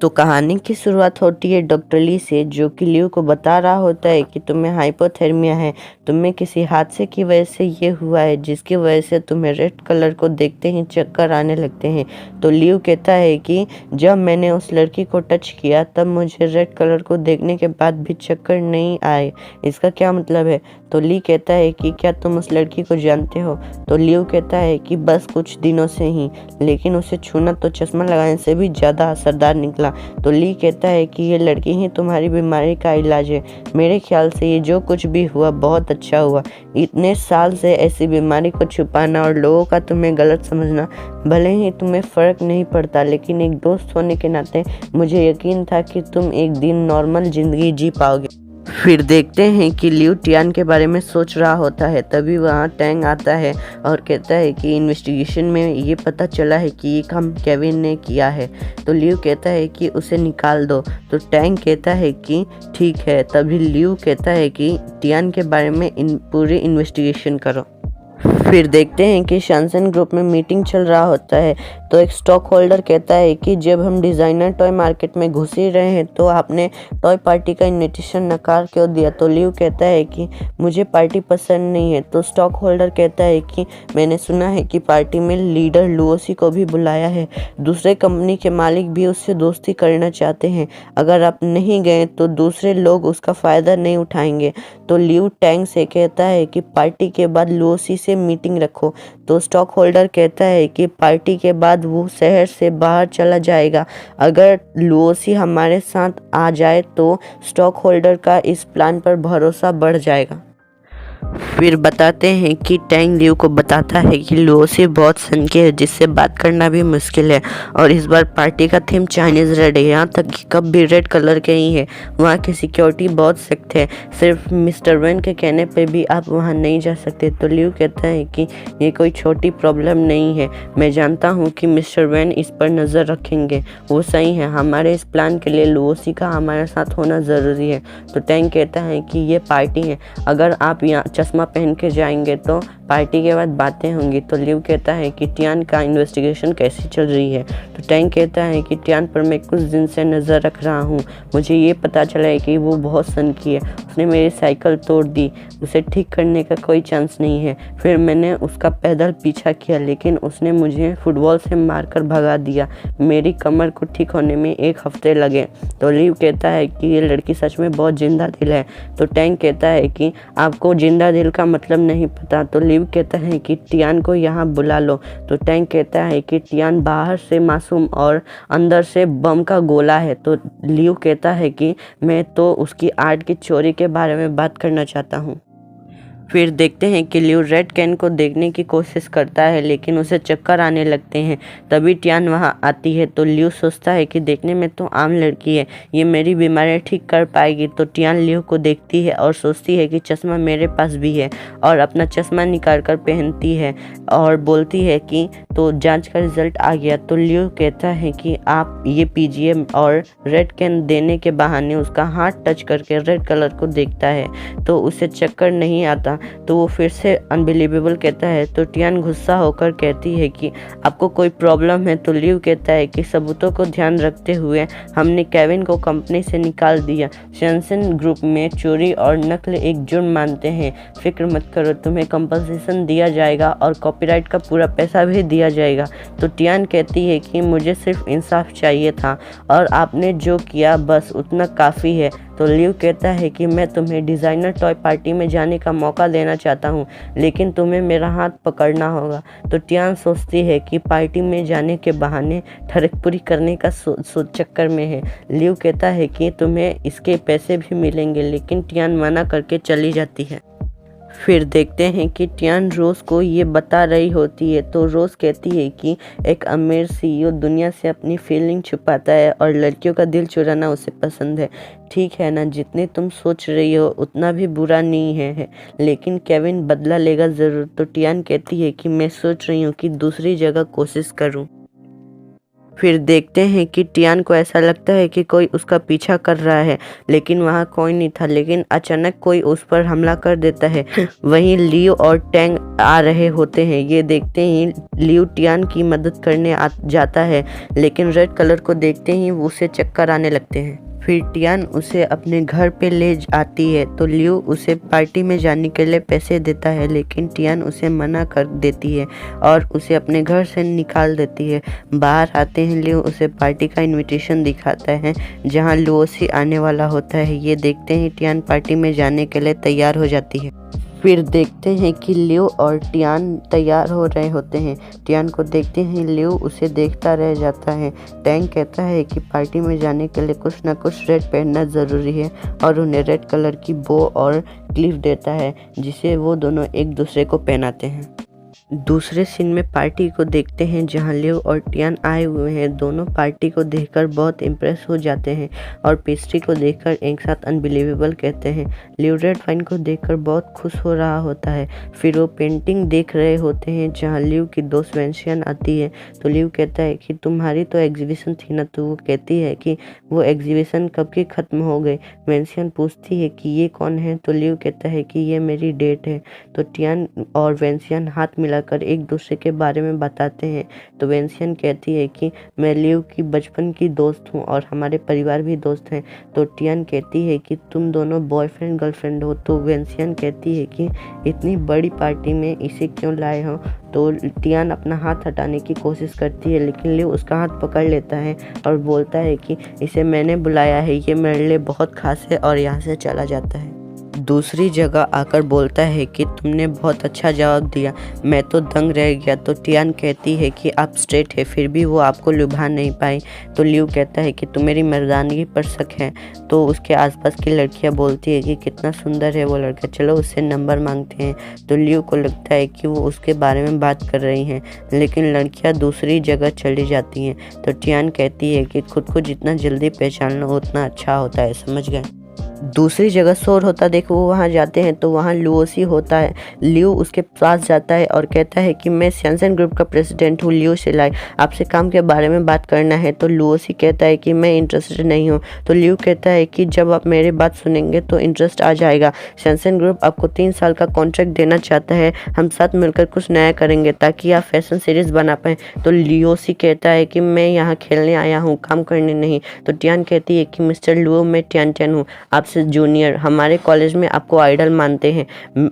तो कहानी की शुरुआत होती है डॉक्टर ली से, जो कि लियो को बता रहा होता है कि तुम्हें हाइपोथर्मिया है। तुम्हें किसी हादसे की वजह से ये हुआ है, जिसकी वजह से तुम्हें रेड कलर को देखते ही चक्कर आने लगते हैं। तो लियो कहता है कि जब मैंने उस लड़की को टच किया तब मुझे रेड कलर को देखने के बाद भी चक्कर नहीं आए। इसका क्या मतलब है? तो ली कहता है कि क्या तुम उस लड़की को जानते हो? तो लियो कहता है कि बस कुछ दिनों से ही, लेकिन उसे छूना तो चश्मा लगाने से भी ज़्यादा असरदार निकला। तो ली कहता है कि ये लड़की ही तुम्हारी बीमारी का इलाज है। मेरे ख्याल से ये जो कुछ भी हुआ बहुत अच्छा हुआ। इतने साल से ऐसी बीमारी को छुपाना और लोगों का तुम्हें गलत समझना, भले ही तुम्हें फ़र्क नहीं पड़ता, लेकिन एक दोस्त होने के नाते मुझे यकीन था कि तुम एक दिन नॉर्मल ज़िंदगी जी पाओगे। फिर देखते हैं कि लियो टियान के बारे में सोच रहा होता है। तभी वहाँ टैंग आता है और कहता है कि इन्वेस्टिगेशन में ये पता चला है कि ये काम केविन ने किया है। तो लियो कहता है कि उसे निकाल दो। तो टैंग कहता है कि ठीक है। तभी लियो कहता है कि टियान के बारे में पूरी इन्वेस्टिगेशन करो। फिर देखते हैं कि शैनसन ग्रुप में मीटिंग चल रहा होता है। तो एक स्टॉक होल्डर कहता है कि जब हम डिज़ाइनर टॉय मार्केट में घुस ही रहे हैं तो आपने टॉय पार्टी का इनविटेशन नकार क्यों दिया? तो लियो कहता है कि मुझे पार्टी पसंद नहीं है। तो स्टॉक होल्डर कहता है कि मैंने सुना है कि पार्टी में लीडर लुओसी को भी बुलाया है। दूसरे कंपनी के मालिक भी उससे दोस्ती करना चाहते हैं। अगर आप नहीं गए तो दूसरे लोग उसका फ़ायदा नहीं उठाएंगे। तो लियो टैंग से कहता है कि पार्टी के बाद लुओसी से मीटिंग रखो। तो स्टॉक होल्डर कहता है कि पार्टी के बाद वो शहर से बाहर चला जाएगा। अगर लुओसी हमारे साथ आ जाए तो स्टॉक होल्डर का इस प्लान पर भरोसा बढ़ जाएगा। फिर बताते हैं कि टैंग लियो को बताता है कि लुओसी बहुत सनकी है, जिससे बात करना भी मुश्किल है। और इस बार पार्टी का थीम चाइनीज़ रेड है, यहाँ तक कि कप भी रेड कलर के ही है। वहाँ की सिक्योरिटी बहुत सख्त है, सिर्फ मिस्टर वैन के कहने पे भी आप वहाँ नहीं जा सकते। तो लियो कहता है कि ये कोई छोटी प्रॉब्लम नहीं है, मैं जानता हूँ कि मिस्टर वैन इस पर नज़र रखेंगे। वो सही है, हमारे इस प्लान के लिए लुओसी का हमारे साथ होना ज़रूरी है। तो टैंग कहता है कि ये पार्टी है, अगर आप यहाँ चश्मा पहन के जाएंगे तो पार्टी के बाद बातें होंगी। तो लियो कहता है कि टियान का इन्वेस्टिगेशन कैसी चल रही है? तो टैंग कहता है कि टियान पर मैं कुछ दिन से नज़र रख रहा हूँ। मुझे ये पता चला है कि वो बहुत सनकी है। उसने मेरी साइकिल तोड़ दी, उसे ठीक करने का कोई चांस नहीं है। फिर मैंने उसका पैदल पीछा किया, लेकिन उसने मुझे फुटबॉल से मारकर भगा दिया। मेरी कमर को ठीक होने में 1 हफ्ते लगे। तो लियो कहता है कि ये लड़की सच में बहुत जिंदा दिल है। तो टैंग कहता है कि आपको जिंदा दिल का मतलब नहीं पता। तो लियो कहता है कि टियान को यहाँ बुला लो। तो टैंग कहता है कि टियान बाहर से मासूम और अंदर से बम का गोला है। तो लियो कहता है कि मैं तो उसकी आर्ट की चोरी के बारे में बात करना चाहता हूँ। फिर देखते हैं कि लियो रेड कैन को देखने की कोशिश करता है, लेकिन उसे चक्कर आने लगते हैं। तभी टियान वहां आती है। तो लियो सोचता है कि देखने में तो आम लड़की है, ये मेरी बीमारी ठीक कर पाएगी। तो टियान लियो को देखती है और सोचती है कि चश्मा मेरे पास भी है, और अपना चश्मा निकाल कर पहनती है और बोलती है कि तो जांच का रिजल्ट आ गया। तो लियो कहता है कि आप ये पीजिए, और रेड कैन देने के बहाने उसका हाथ टच करके रेड कलर को देखता है तो उसे चक्कर नहीं आता। तो वो फिर से अनबिलीवेबल कहता है। तो टियान गुस्सा होकर कहती है कि आपको कोई प्रॉब्लम है? तो लियो कहता है कि सबूतों को ध्यान रखते हुए हमने केविन को कंपनी से निकाल दिया। शैनसन ग्रुप में चोरी और नकल एक जुर्म मानते हैं। फिक्र मत करो, तुम्हें कंपनसेशन दिया जाएगा और कॉपीराइट का पूरा पैसा भी दिया जाएगा। तो टियान कहती है कि मुझे सिर्फ इंसाफ चाहिए था और आपने जो किया बस उतना काफ़ी है। तो लियो कहता है कि मैं तुम्हें डिज़ाइनर टॉय पार्टी में जाने का मौका देना चाहता हूँ, लेकिन तुम्हें मेरा हाथ पकड़ना होगा। तो टियान सोचती है कि पार्टी में जाने के बहाने ठरक पूरी करने का चक्कर में है। लियो कहता है कि तुम्हें इसके पैसे भी मिलेंगे, लेकिन टियान मना करके चली जाती है। फिर देखते हैं कि टियान रोज़ को ये बता रही होती है। तो रोज़ कहती है कि एक अमीर सीईओ दुनिया से अपनी फीलिंग छुपाता है और लड़कियों का दिल चुराना उसे पसंद है। ठीक है ना, जितने तुम सोच रही हो उतना भी बुरा नहीं है, लेकिन केविन बदला लेगा ज़रूर। तो टियान कहती है कि मैं सोच रही हूँ कि दूसरी जगह कोशिश करूँ। फिर देखते हैं कि टियान को ऐसा लगता है कि कोई उसका पीछा कर रहा है, लेकिन वहाँ कोई नहीं था। लेकिन अचानक कोई उस पर हमला कर देता है। वहीं लियो और टैंग आ रहे होते हैं। ये देखते ही लियो टियान की मदद करने जाता है, लेकिन रेड कलर को देखते ही उसे चक्कर आने लगते हैं। फिर टियान उसे अपने घर पे ले आती है, तो लियो उसे पार्टी में जाने के लिए पैसे देता है, लेकिन टियान उसे मना कर देती है और उसे अपने घर से निकाल देती है। बाहर आते हैं लियो उसे पार्टी का इनविटेशन दिखाता है, जहां लुओसी आने वाला होता है। ये देखते ही टियान पार्टी में जाने के लिए तैयार हो जाती है। फिर देखते हैं कि लियो और टियान तैयार हो रहे होते हैं। टियान को देखते ही लियो उसे देखता रह जाता है। टैंग कहता है कि पार्टी में जाने के लिए कुछ ना कुछ रेड पहनना ज़रूरी है और उन्हें रेड कलर की बो और क्लिप देता है, जिसे वो दोनों एक दूसरे को पहनाते हैं। दूसरे सीन में पार्टी को देखते हैं, जहां लियो और टियान आए हुए हैं। दोनों पार्टी को देखकर बहुत इम्प्रेस हो जाते हैं और पेस्ट्री को देखकर एक साथ अनबिलीवेबल कहते हैं। लियो रेड वाइन को देखकर बहुत खुश हो रहा होता है। फिर वो पेंटिंग देख रहे होते हैं, जहां लियो की दोस्त वेंसियन आती है। तो लियो कहता है कि तुम्हारी तो एग्जीबिशन थी ना। तो वो कहती है कि वो एग्जीबिशन कब की ख़त्म हो गई। वेंसियन पूछती है कि ये कौन है। तो लियो कहता है कि ये मेरी डेट है। तो टियान और वेंसियन हाथ मिलाकर एक दूसरे के बारे में बताते हैं। तो वेंसियन कहती है कि मैं लियो की बचपन की दोस्त हूँ और हमारे परिवार भी दोस्त हैं। तो टियान कहती है कि तुम दोनों बॉयफ्रेंड गर्लफ्रेंड हो। तो वेंसियन कहती है कि इतनी बड़ी पार्टी में इसे क्यों लाए हो। तो टियान अपना हाथ हटाने की कोशिश करती है, लेकिन लियो उसका हाथ पकड़ लेता है और बोलता है कि इसे मैंने बुलाया है, ये मेरे लिए बहुत खास है, और यहाँ से चला जाता है। दूसरी जगह आकर बोलता है कि तुमने बहुत अच्छा जवाब दिया, मैं तो दंग रह गया। तो टियान कहती है कि आप स्ट्रेट है, फिर भी वो आपको लुभा नहीं पाई। तो लियो कहता है कि तुम्हारी मर्दानगी पर शक है। तो उसके आसपास की लड़कियां बोलती है कि कितना सुंदर है वो लड़का, चलो उससे नंबर मांगते हैं। तो लियो को लगता है कि वो उसके बारे में बात कर रही हैं, लेकिन लड़कियां दूसरी जगह चली जाती हैं। तो टियान कहती है कि खुद को जितना जल्दी पहचान लो उतना अच्छा होता है, समझ गए। दूसरी जगह शोर होता देख वो वहाँ जाते हैं, तो वहाँ लुओसी होता है। लियो उसके पास जाता है और कहता है कि मैं सैनसन ग्रुप का प्रेसिडेंट हूँ, लियो शिलाई, आपसे काम के बारे में बात करना है। तो लुओसी कहता है कि मैं इंटरेस्टेड नहीं हूँ। तो लियो कहता है कि जब आप मेरी बात सुनेंगे तो इंटरेस्ट आ जाएगा। सैनसन ग्रुप आपको 3 साल का कॉन्ट्रैक्ट देना चाहता है, हम साथ मिलकर कुछ नया करेंगे ताकि आप फैशन सीरीज बना पाएँ। तो लियोसी कहता है कि मैं यहाँ खेलने आया हूँ, काम करने नहीं। तो टियान कहती है कि मिस्टर लुओ, मैं टियान हूँ, आपसे जूनियर, हमारे कॉलेज में आपको आइडल मानते हैं,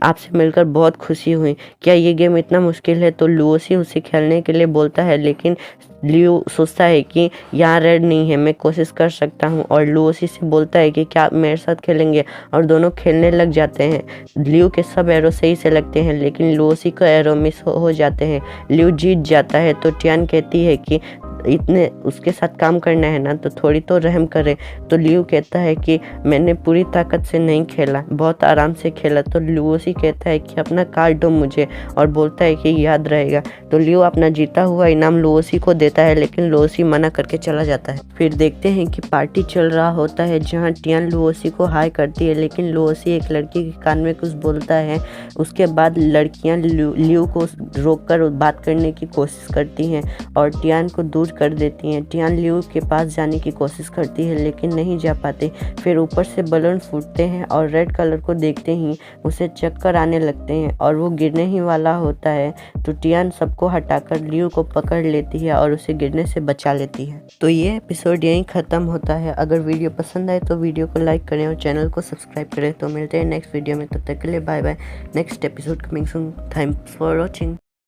आपसे मिलकर बहुत खुशी हुई। क्या ये गेम इतना मुश्किल है। तो लुओसी उसे खेलने के लिए बोलता है, लेकिन लियो सोचता है कि यहाँ रेड नहीं है, मैं कोशिश कर सकता हूँ, और लुओसी से बोलता है कि क्या आप मेरे साथ खेलेंगे, और दोनों खेलने लग जाते हैं। लियो के सब एरो सही से लगते हैं, लेकिन लुओसी को एरो मिस हो जाते हैं। लियो जीत जाता है। तो टियान कहती है कि इतने उसके साथ काम करना है ना, तो थोड़ी तो रहम करें। तो लियो कहता है कि मैंने पूरी ताकत से नहीं खेला, बहुत आराम से खेला। तो लुओसी कहता है कि अपना कार्ड दो मुझे, और बोलता है कि याद रहेगा। तो लियो अपना जीता हुआ इनाम लुओसी को देता है, लेकिन लुओसी मना करके चला जाता है। फिर देखते हैं कि पार्टी चल रहा होता है, जहाँ टियान लुओसी को हाय करती है, लेकिन लुओसी एक लड़की के कान में कुछ बोलता है। उसके बाद लड़कियां लियो को रोककर बात करने की कोशिश करती हैं और टियान को दूर कर देती हैं। टियान लियो के पास जाने की कोशिश करती है, लेकिन नहीं जा पाती। फिर ऊपर से बलून फूटते हैं और रेड कलर को देखते ही उसे चक्कर आने लगते हैं और वो गिरने ही वाला होता है। तो टियान सबको हटाकर लियो को पकड़ लेती है और उसे गिरने से बचा लेती है। तो ये एपिसोड यहीं ख़त्म होता है। अगर वीडियो पसंद आए तो वीडियो को लाइक करें और चैनल को सब्सक्राइब करें। तो मिलते हैं नेक्स्ट वीडियो में, तब तक के लिए bye bye. Next episode coming soon. Thanks for watching.